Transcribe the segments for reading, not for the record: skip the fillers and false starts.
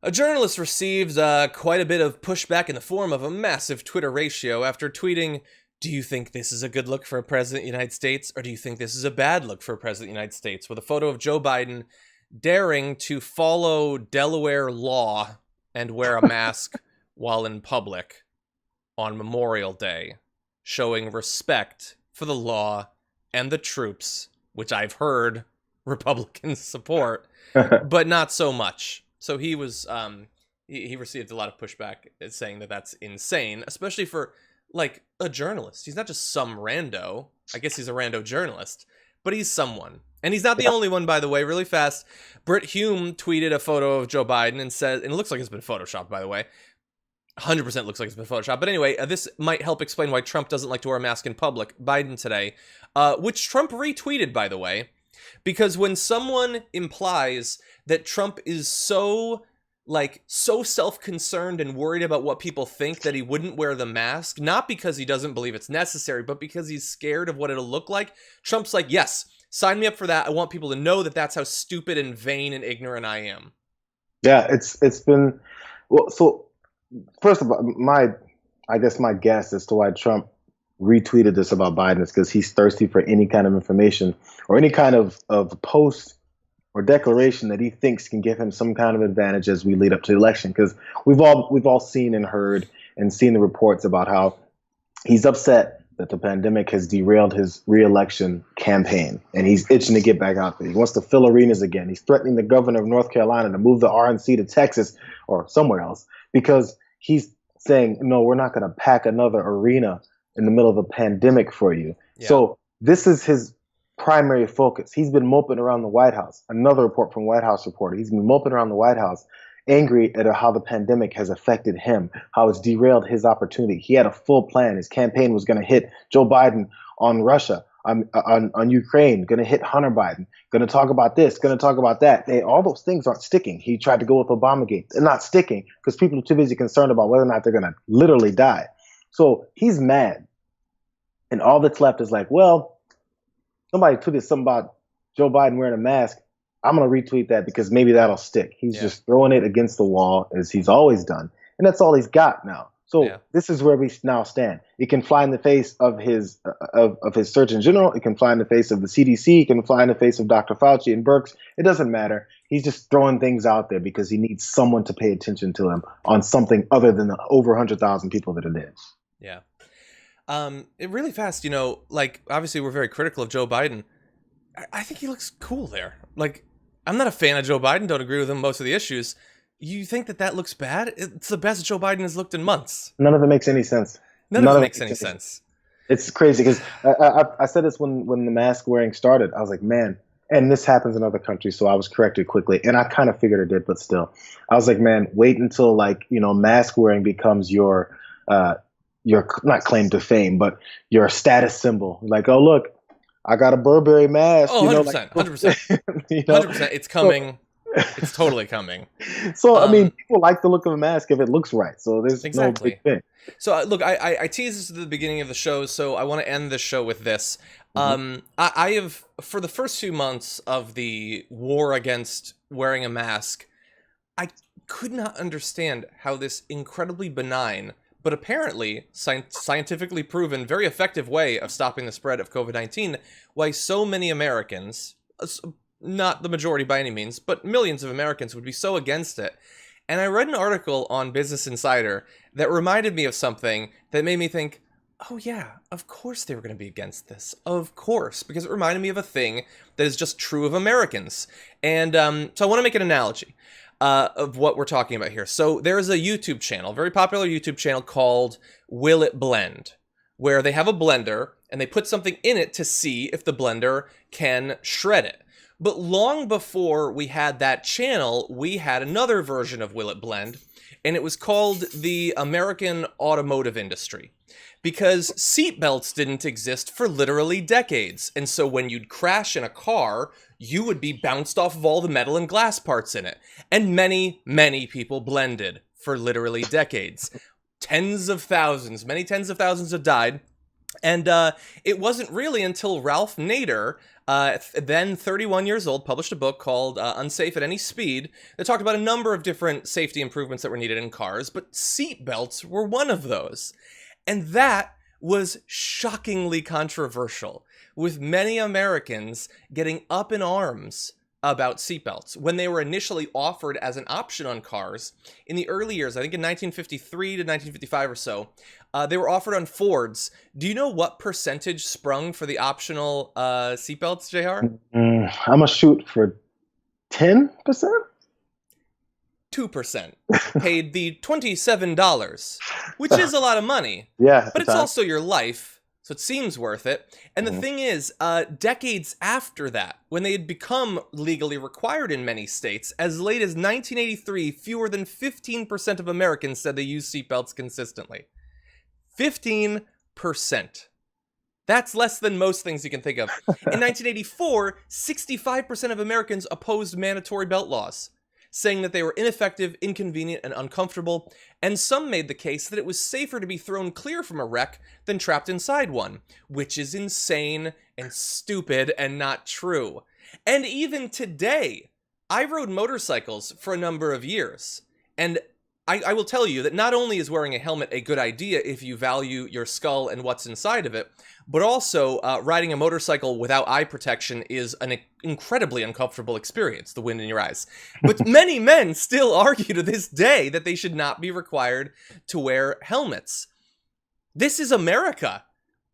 A journalist received quite a bit of pushback in the form of a massive Twitter ratio after tweeting, "Do you think this is a good look for a president of the United States, or do you think this is a bad look for a president of the United States?" with a photo of Joe Biden daring to follow Delaware law and wear a mask while in public on Memorial Day, showing respect for the law and the troops, which I've heard Republicans support, but not so much. So he was, he received a lot of pushback saying that that's insane, especially for, like, a journalist. He's not just some rando. I guess he's a rando journalist, but he's someone. And he's not the only one, by the way. Really fast, Brit Hume tweeted a photo of Joe Biden and said, and it looks like it's been photoshopped, by the way. 100% looks like it's been photoshopped. But anyway, this might help explain why Trump doesn't like to wear a mask in public. Biden today, which Trump retweeted, by the way. Because when someone implies that Trump is so self-concerned and worried about what people think that he wouldn't wear the mask, not because he doesn't believe it's necessary, but because he's scared of what it'll look like, Trump's like, yes, sign me up for that. I want people to know that that's how stupid and vain and ignorant I am. Yeah, it's been, well, so first of all, I guess my guess as to why Trump retweeted this about Biden is because he's thirsty for any kind of information or any kind of post or declaration that he thinks can give him some kind of advantage as we lead up to the election. Because we've all seen and heard and seen the reports about how he's upset that the pandemic has derailed his re-election campaign, and he's itching to get back out there. He wants to fill arenas again. He's threatening the governor of North Carolina to move the RNC to Texas or somewhere else because he's saying, no, we're not going to pack another arena in the middle of a pandemic for you. Yeah. So this is his primary focus. He's been moping around the White House. Another report from White House reporter. He's been moping around the White House, angry at how the pandemic has affected him, how it's derailed his opportunity. He had a full plan. His campaign was going to hit Joe Biden on Russia, on Ukraine, going to hit Hunter Biden, going to talk about this, going to talk about that. All those things aren't sticking. He tried to go with Obamagate. They're not sticking because people are too busy concerned about whether or not they're going to literally die. So he's mad. And all that's left is like, well, somebody tweeted something about Joe Biden wearing a mask. I'm going to retweet that because maybe that'll stick. He's just throwing it against the wall as he's always done. And that's all he's got now. So this is where we now stand. It can fly in the face of his Surgeon General. It can fly in the face of the CDC. It can fly in the face of Dr. Fauci and Birx. It doesn't matter. He's just throwing things out there because he needs someone to pay attention to him on something other than the over 100,000 people that it is. Yeah. It really fast, like, obviously we're very critical of Joe Biden. I think he looks cool there. Like, I'm not a fan of Joe Biden, don't agree with him most of the issues. You think that looks bad? It's the best Joe Biden has looked in months. None of it makes any sense. None of it makes any sense. It's crazy because I said this when the mask wearing started. I was like, man, and this happens in other countries, so I was corrected quickly. And I kind of figured it did, but still. I was like, man, wait until, like, mask wearing becomes your not claim to fame, but your status symbol. Like, oh, look, I got a Burberry mask. Oh, 100%, 100%. 100%. It's coming. It's totally coming. So, I mean, people like the look of a mask if it looks right. So there's no big thing. So, look, I teased this at the beginning of the show, so I want to end the show with this. I have, for the first few months of the war against wearing a mask, I could not understand how this incredibly benign, but apparently scientifically proven, very effective way of stopping the spread of COVID-19, why so many Americans, not the majority by any means, but millions of Americans would be so against it. And I read an article on Business Insider that reminded me of something that made me think, oh yeah, of course they were going to be against this. Of course, because it reminded me of a thing that is just true of Americans. And so I want to make an analogy of what we're talking about here. So there is a YouTube channel, a very popular YouTube channel called Will It Blend, where they have a blender and they put something in it to see if the blender can shred it. But long before we had that channel, we had another version of Will It Blend, and it was called the American Automotive Industry, because seatbelts didn't exist for literally decades. And so when you'd crash in a car, you would be bounced off of all the metal and glass parts in it. And many, many people blended for literally decades. Many tens of thousands have died. And it wasn't really until Ralph Nader, then 31 years old, published a book called Unsafe at Any Speed that talked about a number of different safety improvements that were needed in cars, but seatbelts were one of those. And that was shockingly controversial, with many Americans getting up in arms about seatbelts when they were initially offered as an option on cars in the early years. I think in 1953 to 1955 or so, they were offered on Fords. Do you know what percentage sprung for the optional seatbelts, JR? I'm gonna shoot for 10%. 2% paid the $27, which is a lot of money. Yeah, but it's also your life, so it seems worth it. And the thing is, decades after that, when they had become legally required in many states, as late as 1983, fewer than 15% of Americans said they use seatbelts consistently. 15%. That's less than most things you can think of. In 1984, 65% of Americans opposed mandatory belt laws, saying that they were ineffective, inconvenient, and uncomfortable, and some made the case that it was safer to be thrown clear from a wreck than trapped inside one, which is insane and stupid and not true. And even today, I rode motorcycles for a number of years, and I will tell you that not only is wearing a helmet a good idea if you value your skull and what's inside of it, but also riding a motorcycle without eye protection is an incredibly uncomfortable experience, the wind in your eyes. But many men still argue to this day that they should not be required to wear helmets. This is America.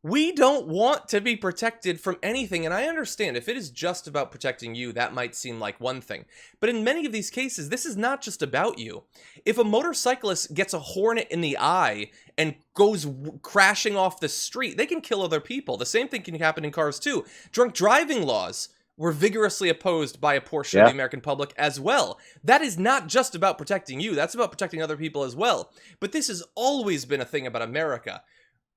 We don't want to be protected from anything, and I understand if it is just about protecting you, that might seem like one thing. But in many of these cases, this is not just about you. If a motorcyclist gets a hornet in the eye and goes crashing off the street, they can kill other people. The same thing can happen in cars too. Drunk driving laws were vigorously opposed by a portion of the American public as well. That is not just about protecting you, that's about protecting other people as well. But this has always been a thing about America,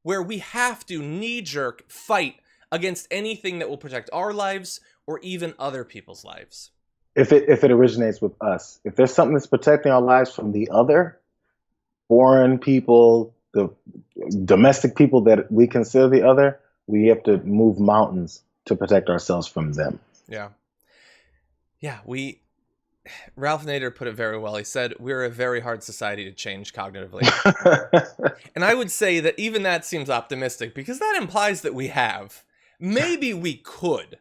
where we have to knee-jerk fight against anything that will protect our lives or even other people's lives. If it originates with us, if there's something that's protecting our lives from the other, foreign people, the domestic people that we consider the other, we have to move mountains to protect ourselves from them. Yeah. Yeah, Ralph Nader put it very well. He said, we're a very hard society to change cognitively. And I would say that even that seems optimistic, because that implies that we have. Maybe we could,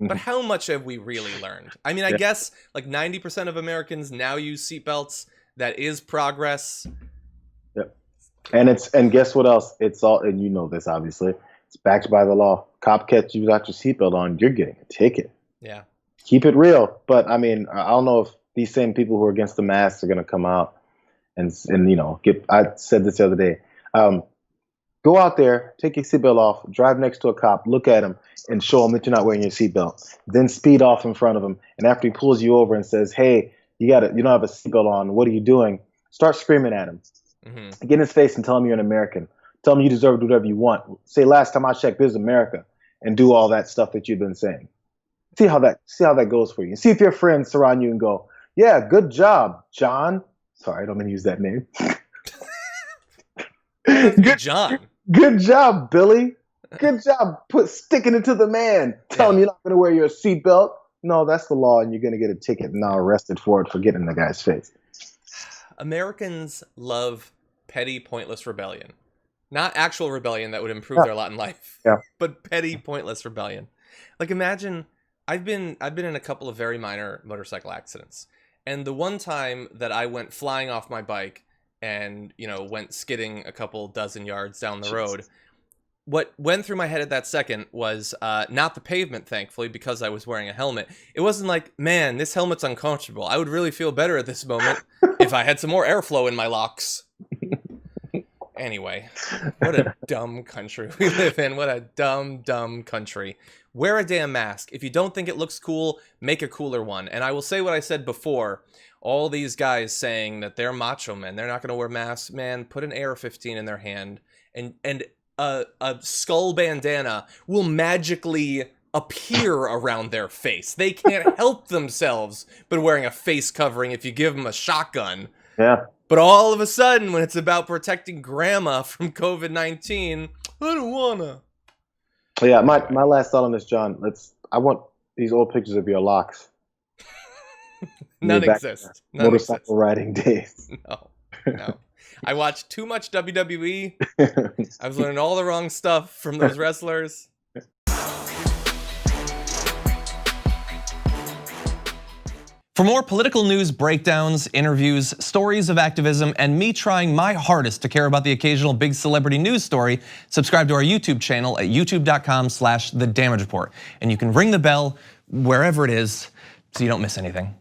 but how much have we really learned? I mean, I guess like 90% of Americans now use seatbelts. That is progress. Yep. And guess what else? It's all, and you know this, obviously, it's backed by the law. Cop catch you without your seatbelt on, you're getting a ticket. Yeah. Keep it real. But I mean, I don't know if these same people who are against the masks are going to come out and you know, I said this the other day. Go out there, take your seatbelt off, drive next to a cop, look at him, and show him that you're not wearing your seatbelt. Then speed off in front of him, and after he pulls you over and says, "Hey, you don't have a seatbelt on. What are you doing?" Start screaming at him. Get in his face and tell him you're an American. Tell him you deserve to do whatever you want. Say, "Last time I checked, this is America," and do all that stuff that you've been saying. See how that goes for you. See if your friends surround you and go, "Yeah, good job, John." Sorry, I don't mean to use that name. Good John. Good job, Billy. Good job sticking it to the man. Tell him you're not going to wear your seatbelt. No, that's the law, and you're going to get a ticket and now arrested for it for getting in the guy's face. Americans love petty, pointless rebellion. Not actual rebellion that would improve their lot in life, but petty, pointless rebellion. Like, imagine, I've been in a couple of very minor motorcycle accidents, and the one time that I went flying off my bike and, you know, went skidding a couple dozen yards down the road, what went through my head at that second was not the pavement, thankfully, because I was wearing a helmet. It wasn't like, man, this helmet's uncomfortable. I would really feel better at this moment if I had some more airflow in my locks. Anyway, what a dumb country we live in. What a dumb, dumb country. Wear a damn mask. If you don't think it looks cool, make a cooler one. And I will say what I said before. All these guys saying that they're macho men, they're not going to wear masks. Man, put an AR-15 in their hand, and a skull bandana will magically appear around their face. They can't help themselves but wearing a face covering if you give them a shotgun. Yeah. But all of a sudden, when it's about protecting grandma from COVID-19, I don't wanna. But yeah, my last thought on this, John. I want these old pictures of your locks. None Way back exist. in None exist. motorcycle riding days. No. I watched too much WWE. I was learning all the wrong stuff from those wrestlers. For more political news breakdowns, interviews, stories of activism, and me trying my hardest to care about the occasional big celebrity news story, subscribe to our YouTube channel at youtube.com/thedamagereport. And you can ring the bell wherever it is so you don't miss anything.